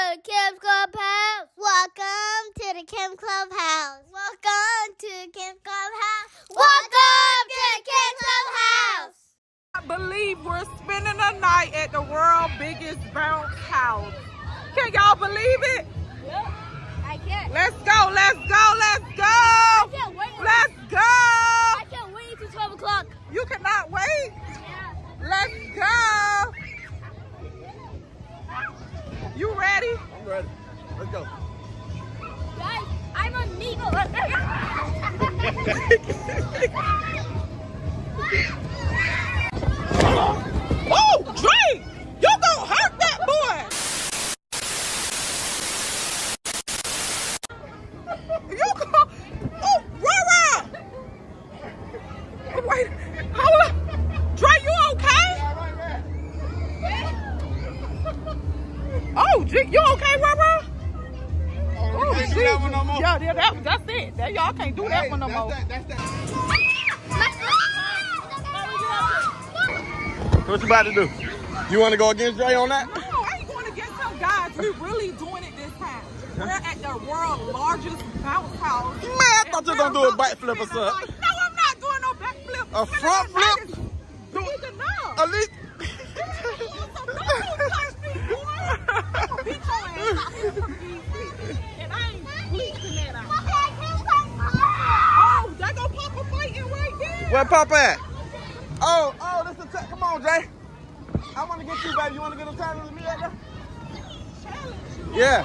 the Kim's Clubhouse. Welcome to the Kim's Clubhouse. Welcome to the Kim's Clubhouse. Welcome to the Kim's Clubhouse. I believe we're spending the night at the world's biggest bounce house. Can y'all believe it? Yep, I can. Let's go, let's go, let's go. I can't wait. Let's go. I can't wait until 12 o'clock. You cannot wait? Yeah. Let's go. You ready? I'm ready. Let's go. Guys, I'm a Nico. Oh, Drake! You gonna hurt that boy! You gonna... Oh, Rara! Wait, hold up. Drake, you okay? Oh, you okay, Rara? Oh, can't do that one no more. Yeah, that's it. That y'all can't do that one no more. What you about to do? You want to go against Dre on that? No, I ain't going against some guys. We really doing it this time. We're at the world's largest bounce house. Man, I thought you were going to do a backflip or something. No, I'm not doing no backflip. A front flip? Big enough. At least... And I ain't bleaching that out. Oh, they gonna pop a fighting right there. Where Papa at? Oh, this is a come on, Jay. I want to get you, baby. You want to get a time with me at there? Yeah.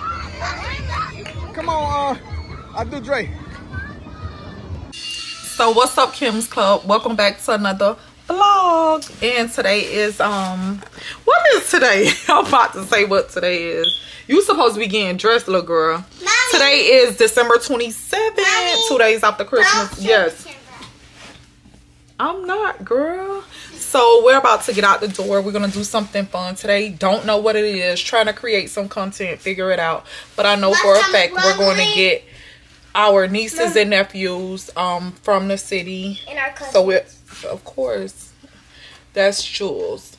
Come on, I'll do Dre. So what's up, Kim's Club? Welcome back to another vlog. And today is what is today? I'm about to say what today is. You supposed to be getting dressed, little girl. Mommy. Today is December 27th. Mommy. 2 days after Christmas. Yes. I'm not, girl. So we're about to get out the door. We're gonna do something fun today. Don't know what it is. Trying to create some content, figure it out. But I know for a fact we're going to get our nieces and nephews from the city. And our cousins. So we're, of course, that's Jules.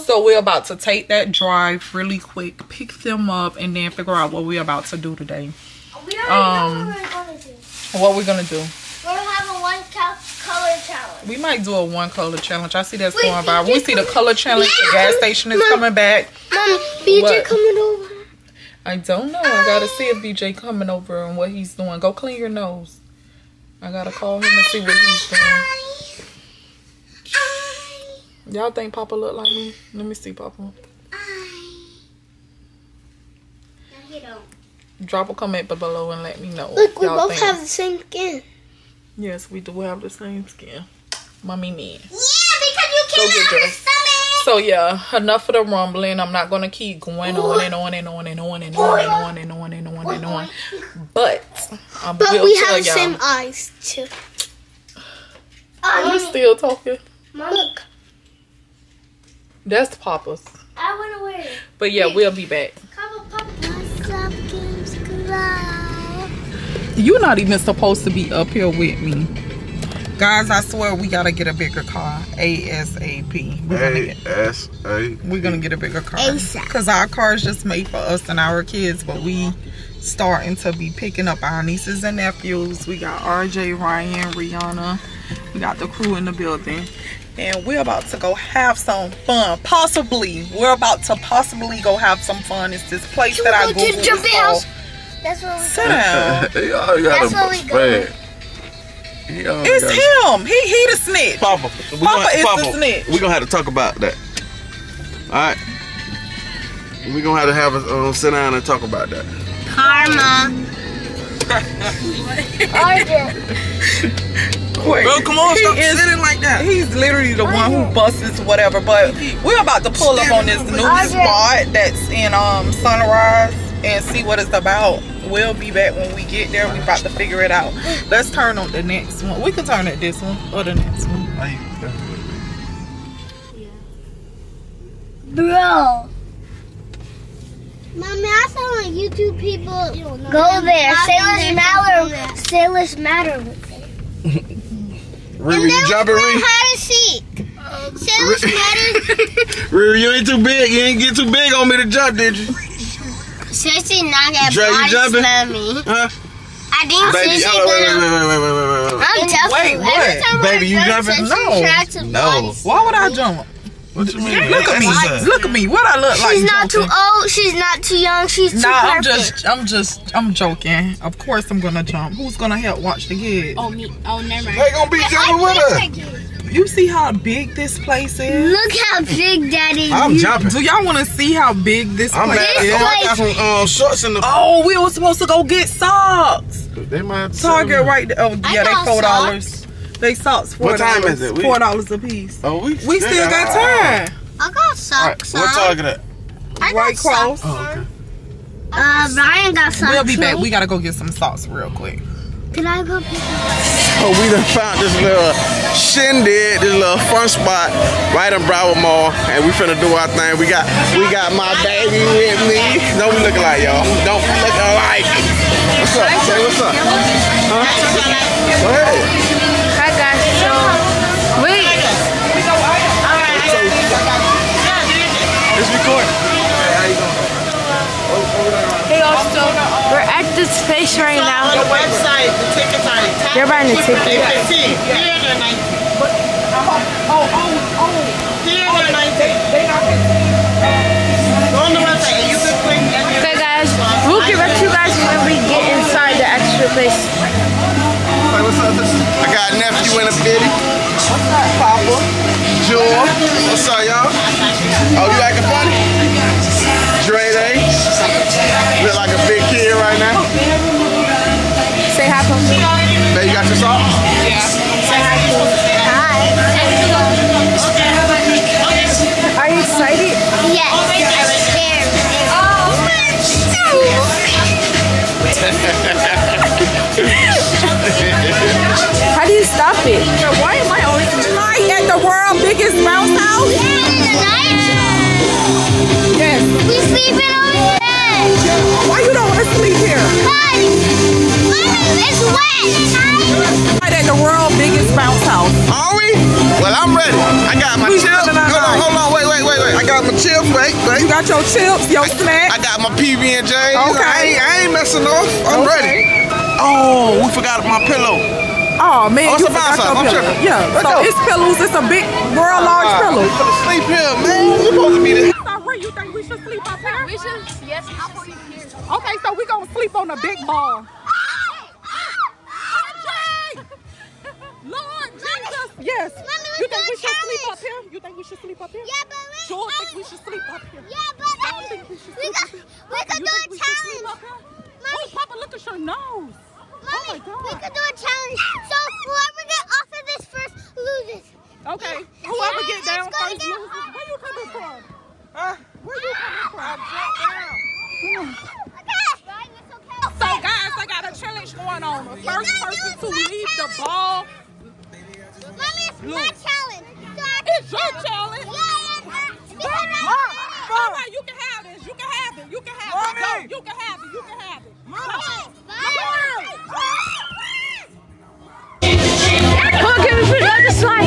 So we're about to take that drive really quick, pick them up, and then figure out what we're about to do today. We already know what we're going to do. What we're gonna do? We're going to have a one-color challenge. We might do a one color challenge. I see that's going viral. We see the color challenge. The gas station is coming back. Mommy, BJ coming over. I don't know. I gotta see if BJ coming over and what he's doing. Go clean your nose. I gotta call him and see what he's doing. Y'all think Papa look like me? Let me see Papa. No, he don't. Drop a comment below and let me know. Look, we y'all both think. have the same skin. Yes, we do have the same skin. Mommy me. Yeah, because you Go can't get have your dressed. stomach. So yeah, enough of the rumbling. I'm not gonna keep going on and on and on and on and on and on and on and on and on. But I But will we tell have the y'all. same eyes too. You still talking? Look, That's Papa's. I want to wear it. But yeah, we'll be back. What's up, Kim's Club? You're not even supposed to be up here with me. Guys, I swear we gotta get a bigger car. ASAP. We're gonna get a bigger car. ASAP. Because our car is just made for us and our kids. But we starting to be picking up our nieces and nephews. We got RJ, Ryan, Rihanna. We got the crew in the building. And we're about to go have some fun. Possibly. We're about to possibly go have some fun. It's this place that I Go to the jumping house. That's where we Sit down. That's where we go. It's him. He the snitch. Papa is the snitch. We're going to have to talk about that. All right? We're going to have a sit down and talk about that. Karma. Quick. Bro, come on, stop is- sitting like that. He's literally the one who busts whatever. But we're about to pull up on this new spot that's in Sunrise and see what it's about. We'll be back when we get there. We're about to figure it out. Let's turn on the next one. We can turn at this one or the next one. Bro. Mommy, I saw like YouTube people go there. Sailors matter with it. Riri, you jumping, Riri? Hide and seek. Sailors matter. Riri, you ain't too big. You ain't get too big on me to jump, did you? Sissy not gonna Dre, you jumping? me. Huh? I think Baby, Sissy wait. I'm definitely. Wait, what? Baby, you jumping? No. Why would I jump? What you mean? Look at me. Look at me. What I look like? She's not too old. She's not too young. She's too perfect. I'm joking. Of course I'm gonna jump. Who's gonna help watch the kids? Oh, me. Oh, never mind. They gonna be jumping with us. You see how big this place is? Look how big that is. I'm jumping. Do y'all want to see how big this place is? I got some shorts in the. Oh, we were supposed to go get socks. They might. Target right there. Oh yeah, they $4. They socks $4. What time is it? $4 a piece. Oh, we still got time. I got socks. What Target at? Right close. Oh, okay. Ryan got socks. We'll be back. We gotta go get some socks real quick. Can I go pick Oh, we done found this little shindig, this little fun spot right in Broward Mall, and we finna do our thing. We got my baby with me. Don't we look alike, y'all? Don't look alike. What's up? Say what's up? Huh? Go ahead. Hi guys. So wait. It's recording. Hey, how you doing? Hey, also, we're at this place right now. The website, the tickets are intact. You're buying a ticket. 15. Here they're 19. Here they're 19. Go on the website and you can click any of Okay, guys, we'll get back to you guys when we get inside the extra place. Hey, what's up? I got a nephew in a bitty. Papa. Jewel. What's up, y'all? Oh, you acting funny? Dre Day. Look like a big kid right now. Say hi, Papa. Babe, you got your socks? Say hi, Papa. Are you excited? Yes. How do you stop it? Why am I always tonight at the world's biggest bounce house? Yes. We sleeping on the bed. Why you don't want to sleep here? It's wet. Right at the world's biggest bounce house. Are we? Well, I'm ready. I got my chips. Hold on, wait. I got my chips. Wait. You got your chips, your snack. I got my PB&J. Okay. I ain't messing off. I'm ready. Oh, we forgot my pillow. Oh man, it's you a bounce forgot house. your I'm pillow. tripping. Yeah, Let's so go. it's pillows. It's a big, world large pillow. We finna sleep here, man. We supposed to be there. Where you think we should sleep up here? We should, yes, we should sleep here. Okay, so we gonna sleep on the big ball. Lord Jesus! Yes. You think we should sleep up here? You think we should sleep up here? Yeah, but we Sure think we should sleep up here. Yeah, but Y'all think we should sleep up here? we could You do think a we should sleep challenge. up here? Oh, Papa, look at your nose. Mommy, God. we could do a challenge. So whoever get off of this first loses. Okay, whoever get down Let's go first down. loses. Where you coming from? Huh? Where you coming from? I dropped down. Okay. So guys, I got a challenge going on. The first person to leave the ball. Mommy, it's my challenge. So It's your challenge. All right, you can have this. You can have it. You can have it. Go. You can have it. You can have it. Okay, we forgot the slide.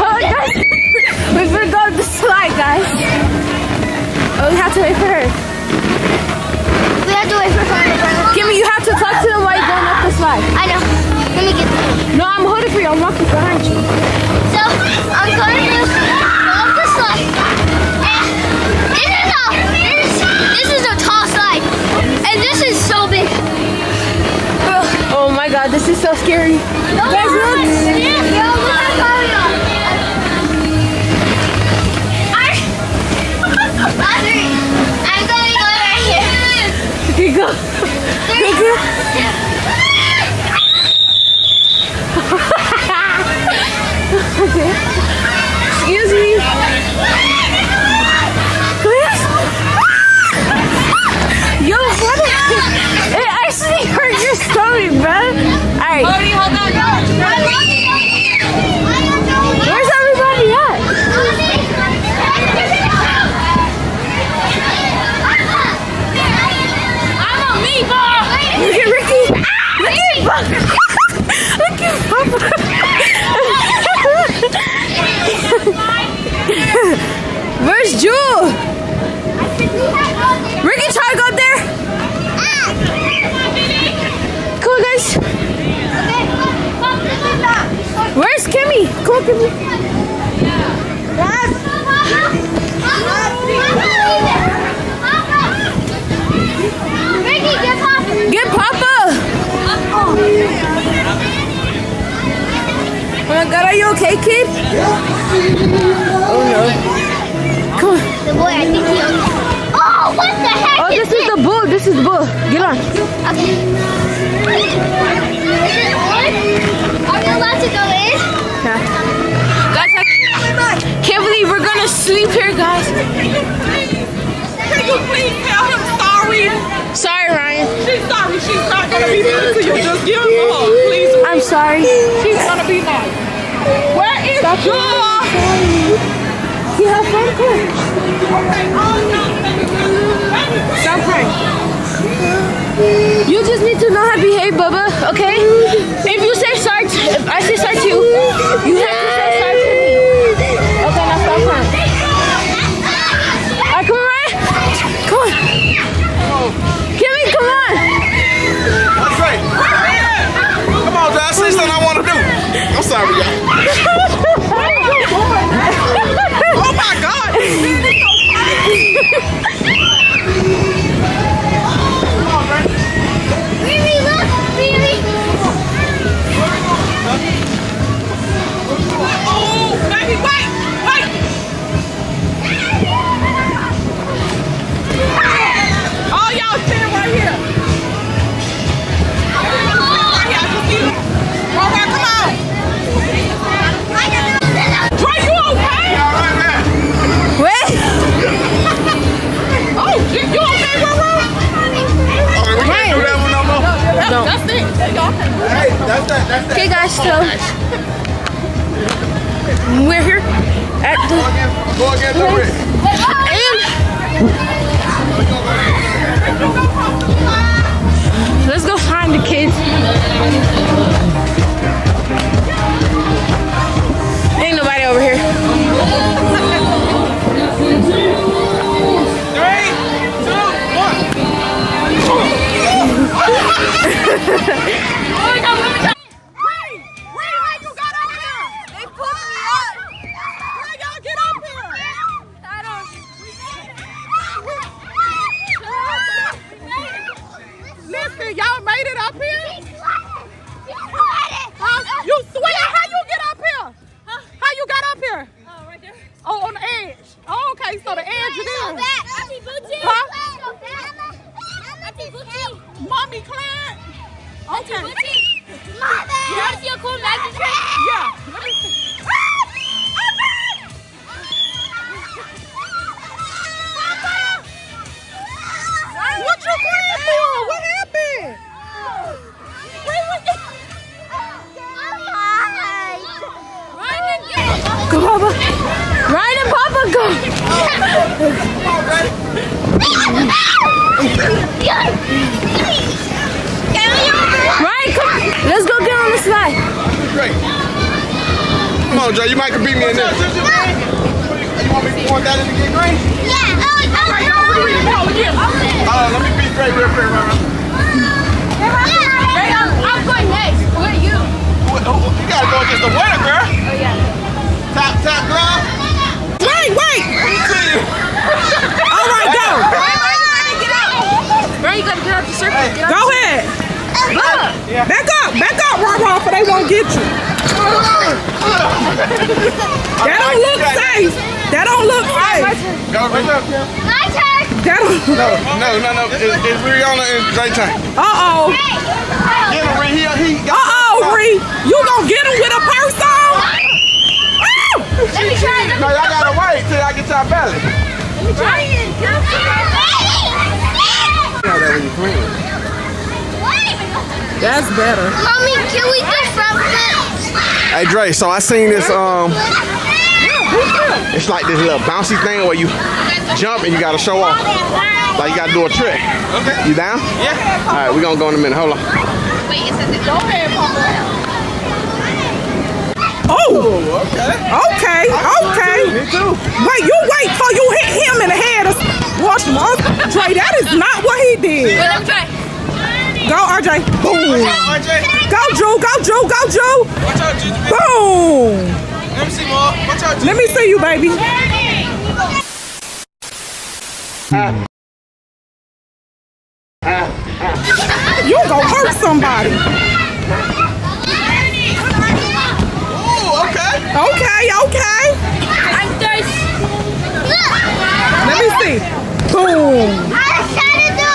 Oh, guys. We forgot the slide, guys. Oh, we have to wait for her. We have to wait for her. Kimmy, you have to talk to them while you're going up the slide. I know. Let me get this. No, I'm holding for you. I'm walking behind you. So, I'm going to go up the slide. This is a tall slide. And this is so big. Oh my God, this is so scary. Guys, look. I'm going to go right here. Okay, go. Go. Okay. Excuse me. Please. Yo, what? It actually hurt your stomach, bro. Alright. Where's everybody at? I'm a meatball. Look at Ricky. Look at Papa. Look at Papa. Where's Jewel? can we? Get Papa! Oh my God, are you okay, kid? Oh no. Come on. The boy, I think he owns. Oh, what the heck? Oh, this is the bull. This is the bull. Get on. Okay. Are we allowed to go in? Yeah. Guys, I can't believe we're gonna sleep here, guys. Can you please tell him sorry? Sorry, Ryan. She's sorry. She's not gonna be nice to you. Just give him a hug, please. I'm sorry. She's gonna be nice. Where is Joe? You have fun, cool. Stop crying. You just need to know how to behave, Bubba, okay? If you say sorry, if I say sorry to you, you have to say sorry to me. Okay, now stop crying. Alright, come on, Ryan. Come on. Kimmy, come on. That's right. Come on, Josh. Say something I want to do. I'm sorry, y'all. Oh my God! Riri, look! Riri! Oh, baby, wait! Wait! Oh, y'all stand right here. All right, come on. Dre, you okay? All right, man. Wait. Oh, you okay, Roro? All right, we can't do that one no more. No. That's it. Y'all can do Hey, that's that. Okay, guys, so we're here at the Go again, the ring. and let's go find the kids. Ain't nobody over here. 3, 2, 1. Listen, y'all made it up here? Huh? You swear? How you get up here? How you got up here? Oh, right there. Oh, on the edge. Oh, okay, so the edge is in. Auntie Booty. Huh? Auntie Booty. Mommy Claire. Okay. You want to see a cool magic trick? Yeah. Let me see. What you crying for? What happened? Go, Papa. Ryan and Papa, go. Ryan, come on. Let's go get on the slide. Great. Come on, Joe. You might can beat me in this. You want that in to get green? Let me beat Gray real quick, right? I'm going next. Where are you? You gotta go against the winner, girl. Oh, yeah. Top glove. Wait. All right, go. Ryan, you gotta get out the circle. Get out Go ahead. Yeah. Back up, Roro, for they won't get you. That don't look safe. That don't look safe. Go, what's up, Kim? My turn! That don't. No. It's Rihanna and Jay time. Uh-oh. Get him, Ree. He got Ree. You gonna get him with a purse on? Let me try it. No, y'all gotta wait till I get y'all belly. Let me try it. You know that when you clean. That's better. Mommy, can we do front flips? Hey, Dre, so I seen this, it's like this little bouncy thing where you jump and you gotta show off. Like you gotta do a trick. Okay. You down? Yeah. All right, we're gonna go in a minute. Hold on. Wait, it says it. Go ahead, Papa. Oh! Okay. Me too. Wait, you wait till you hit him in the head. Watch him. Dre, that is not what he did. Wait, let me try. Go, RJ. Boom. RJ. Go, Drew. Watch out, Boom. Let me see, Mom. Watch out. Let me see you, baby. You gonna hurt somebody. Ooh, okay. Okay. I'm thirsty. Let me see. Boom. I tried to do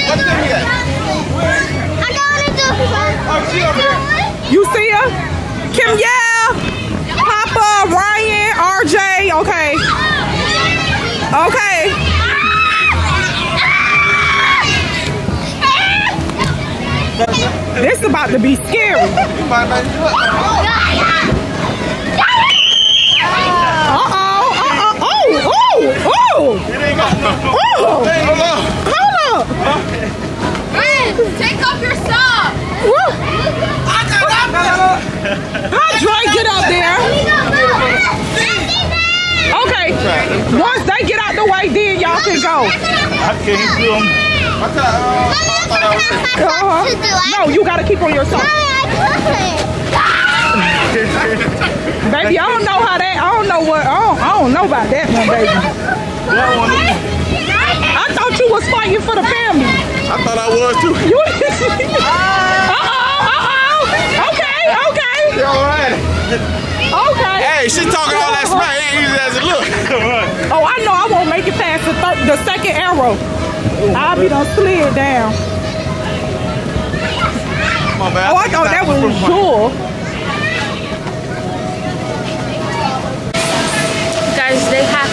What thing you got? Oh, she over there. You see her? Kim, yeah. Papa, Ryan, RJ. Okay. This about to be scary. You might make it look. Hold up. Take off your sock. How Dre get up there? Okay. Once they get out the way, then y'all can go. I can't do them. No, you gotta keep on your socks. Baby, I don't know how that. I don't know about that one, baby. I thought you was fighting for the family. I thought I was too. Okay. You alright? Okay. Hey, she talking all that smack. Ain't easy as it look. Oh, I know I won't make it past the second arrow. I'll be done slid down. Come on, man. Oh, I thought that was cool. Guys, they have